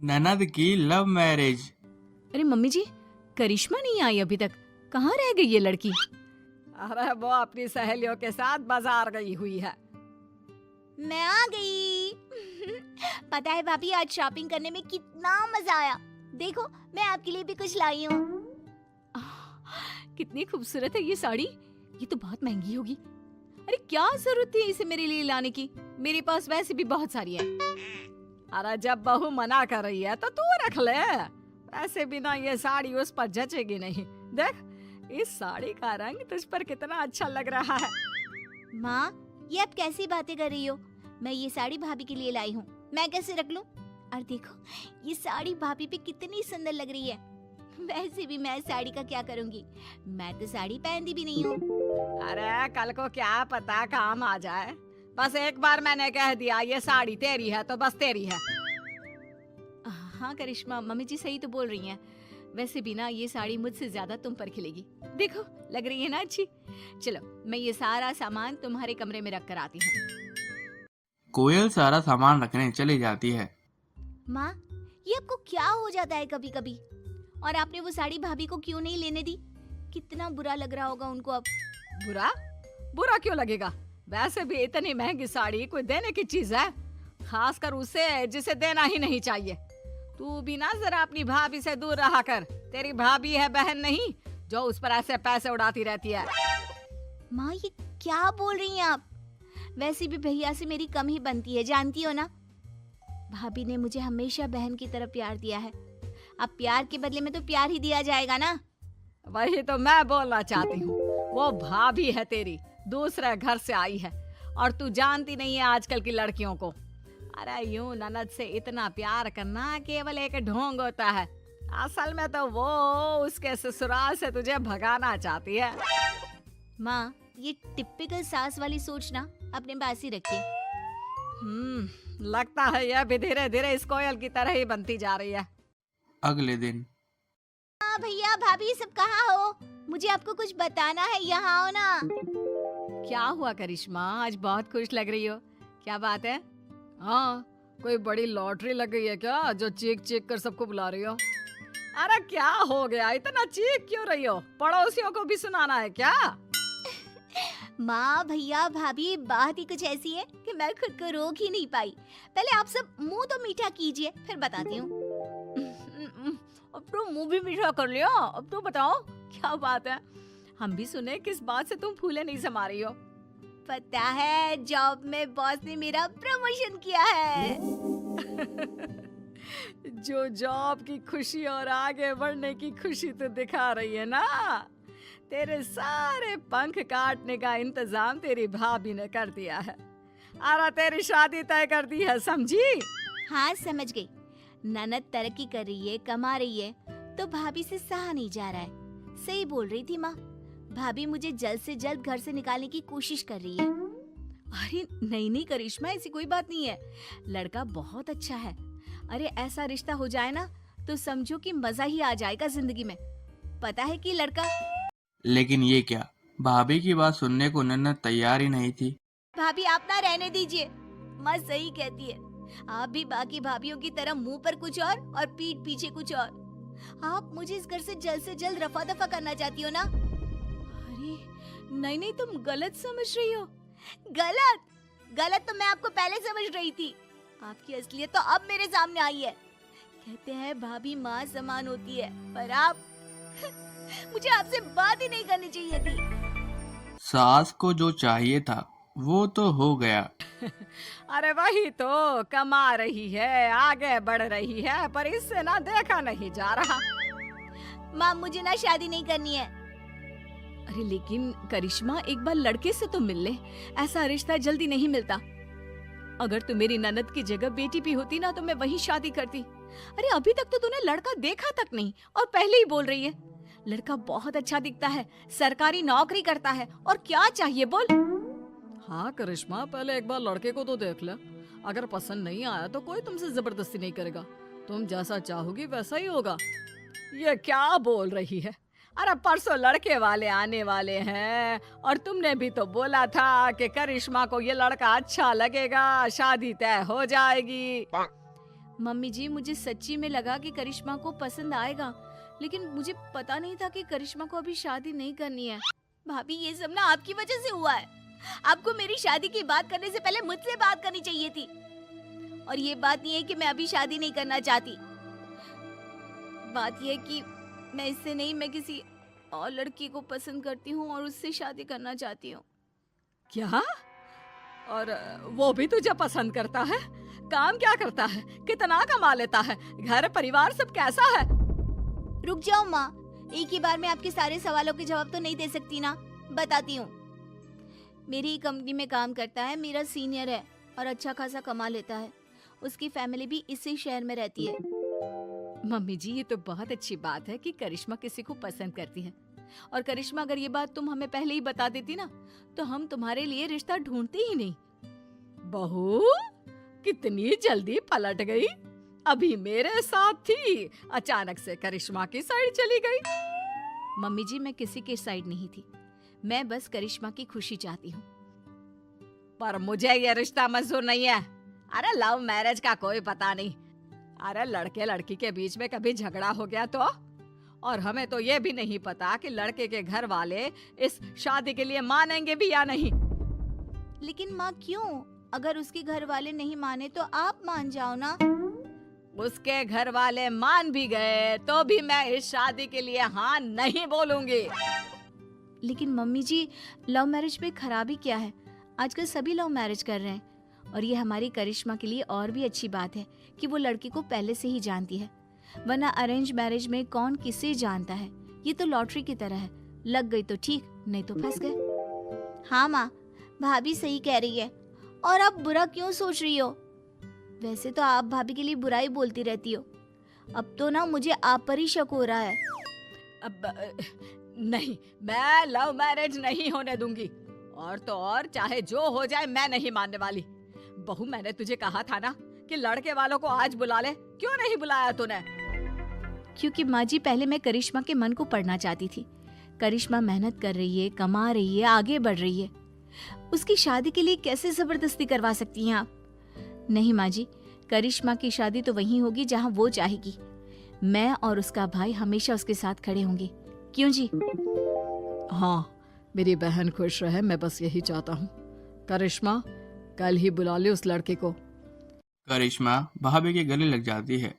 ननद की love marriage. अरे मम्मी जी, करिश्मा नहीं आई अभी तक, कहाँ रह गई ये लड़की? अरे वो अपनी सहेलियों के साथ बाजार गई हुई है। मैं आ गई। पता है भाभी, आज शॉपिंग करने में कितना मजा आया। देखो, मैं आपके लिए भी कुछ लाई हूँ। कितनी खूबसूरत है ये साड़ी। ये तो बहुत महंगी होगी। अरे क्या जरूरत थी इसे मेरे लिए लाने की? मेरे पास वैसे भी बहुत सारी है। अरे जब बहू मना कर रही है तो तू रख ले। ऐसे बिना ये साड़ी उस पर जचेगी नहीं। देख, इस साड़ी का रंग तुझ पर कितना अच्छा लग रहा है। माँ, ये आप कैसी बातें कर रही हो? मैं ये साड़ी भाभी के लिए लाई हूँ, मैं कैसे रख लूँ? और देखो, ये साड़ी भाभी पे कितनी सुंदर लग रही है। वैसे भी मैं साड़ी का क्या करूँगी, मैं तो साड़ी पहनती भी नहीं हूँ। अरे कल को क्या पता काम आ जाए। बस एक बार मैंने कह दिया ये साड़ी तेरी है तो बस तेरी है। हाँ करिश्मा, मम्मी जी सही तो बोल रही हैं। वैसे भी ना ये साड़ी मुझसे ज्यादा तुम पर खिलेगी। देखो, लग रही है ना अच्छी। चलो, मैं ये सारा सामान तुम्हारे कमरे में रख कर आती हूँ। कोयल सारा सामान रखने चली जाती है। माँ, ये आपको क्या हो जाता है कभी कभी? और आपने वो साड़ी भाभी को क्यों नहीं लेने दी? कितना बुरा लग रहा होगा उनको अब। बुरा? बुरा क्यों लगेगा? वैसे भी इतनी महंगी साड़ी कोई देने की चीज है, खासकर उसे जिसे देना ही नहीं चाहिए। तू भी ना जरा अपनी भाभी से दूर रहा कर। तेरी भाभी है, बहन नहीं, जो उस पर ऐसे पैसे उड़ाती रहती है। माँ, ये क्या बोल रही हैं आप? वैसे भी भैया से मेरी कम ही बनती है, जानती हो ना। भाभी ने मुझे हमेशा बहन की तरह प्यार दिया है। अब प्यार के बदले में तो प्यार ही दिया जाएगा ना। वही तो मैं बोलना चाहती हूँ। वो भाभी है तेरी, दूसरे घर से आई है, और तू जानती नहीं है आजकल की लड़कियों को। अरे यूं ननद से इतना प्यार करना केवल एक ढोंग होता है। असल में तो वो उसके ससुराल से तुझे भगाना चाहती है। माँ, ये टिपिकल सास वाली सोच ना अपने पास ही रखिए। लगता है यह भी धीरे धीरे इस कोयल की तरह ही बनती जा रही है। अगले दिन। हाँ भैया, भाभी सब कहाँ हो? मुझे आपको कुछ बताना है, यहाँ आओ ना। क्या हुआ करिश्मा, आज बहुत खुश लग रही हो, क्या बात है? हाँ, कोई बड़ी लॉटरी लग गई है क्या, जो चीख चीख कर सबको बुला रही हो? अरे क्या हो गया, इतना चीख क्यों रही हो? पड़ोसियों को भी सुनाना है क्या? माँ, भैया, भाभी, बात ही कुछ ऐसी है कि मैं खुद को रोक ही नहीं पाई। पहले आप सब मुंह तो मीठा कीजिए, फिर बताती हूँ। अब तो मुंह भी मीठा कर लिया। अब तो बताओ क्या बात है? हम भी सुने किस बात से तुम फूले नहीं समा रही हो। पता है, जॉब में बॉस ने मेरा प्रमोशन किया है। जो जॉब की खुशी और आगे बढ़ने की खुशी तो दिखा रही है ना, तेरे सारे पंख काटने का इंतजाम तेरी भाभी ने कर दिया है। अरे तेरी शादी तय कर दी है, समझी? हाँ, समझ गई। ननद तरक्की कर रही है, कमा रही है, तो भाभी से सहा नहीं जा रहा है। सही बोल रही थी माँ। भाभी मुझे जल्द से जल्द घर से निकालने की कोशिश कर रही है। अरे नहीं करिश्मा, ऐसी कोई बात नहीं है। लड़का बहुत अच्छा है। अरे ऐसा रिश्ता हो जाए ना तो समझो कि मजा ही आ जाएगा जिंदगी में। पता है कि लड़का। लेकिन ये क्या, भाभी की बात सुनने को नन्नत तैयार ही नहीं थी। भाभी, आप ना रहने दीजिए। माँ सही कहती है, आप भी बाकी भाभीयों की तरह मुंह पर कुछ और पीठ पीछे कुछ और। आप मुझे इस घर से जल्द रफा दफा करना चाहती हो ना? अरे नहीं, तुम गलत समझ रही हो। गलत तो मैं आपको पहले समझ रही थी। आपकी असलियत तो अब मेरे सामने आई है। कहते हैं भाभी माँ समान होती है, पर आप मुझे आपसे बात ही नहीं करनी चाहिए थी। सास को जो चाहिए था वो तो हो गया। अरे वही तो, कमा रही है, आगे बढ़ रही है, पर इससे ना देखा नहीं जा रहा। माँ, मुझे ना शादी नहीं करनी है। अरे लेकिन करिश्मा, एक बार लड़के से तो मिल ले। ऐसा रिश्ता जल्दी नहीं मिलता। अगर तू मेरी ननद की जगह बेटी भी होती ना तो मैं वही शादी करती। अरे अभी तक तो तूने लड़का देखा तक नहीं और पहले ही बोल रही है। लड़का बहुत अच्छा दिखता है, सरकारी नौकरी करता है, और क्या चाहिए बोल? हाँ करिश्मा, पहले एक बार लड़के को तो देख ले। अगर पसंद नहीं आया तो कोई तुमसे जबरदस्ती नहीं करेगा। तुम जैसा चाहोगी वैसा ही होगा। ये क्या बोल रही है? अरे परसों लड़के वाले आने वाले हैं, और तुमने भी तो बोला था कि करिश्मा को ये लड़का अच्छा लगेगा, शादी तय हो जाएगी। मम्मी जी, मुझे सच्ची में लगा कि करिश्मा को पसंद आएगा, लेकिन मुझे पता नहीं था कि करिश्मा को अभी शादी नहीं करनी है। भाभी ये सब ना आपकी वजह से हुआ है। आपको मेरी शादी की बात करने से पहले मुझसे बात करनी चाहिए थी। और ये बात नहीं है कि मैं अभी शादी नहीं करना चाहती। बात ये है कि मैं इससे नहीं, मैं किसी और लड़की को पसंद करती हूँ और उससे शादी करना चाहती हूँ। क्या? और वो भी तुझे पसंद करता है? काम क्या करता है? कितना कमा लेता है? घर परिवार सब कैसा है? रुक जाओ माँ, एक ही बार में आपके सारे सवालों के जवाब तो नहीं दे सकती ना। बताती हूँ। मेरी ही कंपनी में काम करता है, मेरा सीनियर है और अच्छा खासा कमा लेता है। उसकी फैमिली भी इसी शहर में रहती है। मम्मी जी, ये तो बहुत अच्छी बात है कि करिश्मा किसी को पसंद करती है। और करिश्मा, अगर ये बात तुम हमें पहले ही बता देती ना, तो हम तुम्हारे लिए रिश्ता ढूंढते ही नहीं। बहू कितनी जल्दी पलट गई। अभी मेरे साथ थी, अचानक से करिश्मा की साइड चली गई। मम्मी जी, मैं किसी के साइड नहीं थी, मैं बस करिश्मा की खुशी चाहती हूँ। पर मुझे ये रिश्ता मंजूर नहीं है। अरे लव मैरिज का कोई पता नहीं। अरे लड़के लड़की के बीच में कभी झगड़ा हो गया तो? और हमें तो ये भी नहीं पता कि लड़के के घर वाले इस शादी के लिए मानेंगे भी या नहीं। लेकिन माँ क्यों? अगर उसके घर वाले नहीं माने तो आप मान जाओ ना। उसके घर वाले मान भी गए तो भी मैं इस शादी के लिए हाँ नहीं बोलूंगी। लेकिन मम्मी जी, लव मैरिज में खराबी क्या है? आजकल सभी लव मैरिज कर रहे हैं। और ये हमारी करिश्मा के लिए और भी अच्छी बात है कि वो लड़की को पहले से ही जानती है, वरना अरेंज मैरिज में कौन किसे जानता है। ये तो लॉटरी की तरह है, लग गई तो ठीक, नहीं तो फंस गए। हाँ माँ, भाभी सही कह रही है। और आप बुरा क्यों सोच रही हो? वैसे तो आप भाभी के लिए बुराई बोलती रहती हो। अब तो ना मुझे आप पर ही शक हो रहा है। अब नहीं, मैं लव मैरिज नहीं होने दूंगी। और तो और चाहे जो हो जाए मैं नहीं मानने वाली। बहू, मैंने तुझे कहा था ना कि लड़के वालों को आज बुला ले। क्यों नहीं बुलाया तूने? क्योंकि माँ जी, पहले मैं करिश्मा के मन को पढ़ना चाहती थी। करिश्मा मेहनत कर रही है, कमा रही है, आगे बढ़ रही है। उसकी शादी के लिए कैसे जबरदस्ती करवा सकती हैं आप? नहीं माँ जी, करिश्मा की शादी तो वहीं होगी जहाँ वो चाहेगी। मैं और उसका भाई हमेशा उसके साथ खड़े होंगे। क्यों जी? हाँ, मेरी बहन खुश रहे, मैं बस यही चाहता हूँ। करिश्मा, कल ही बुला ले उस लड़के को। करिश्मा भाभी के गले लग जाती है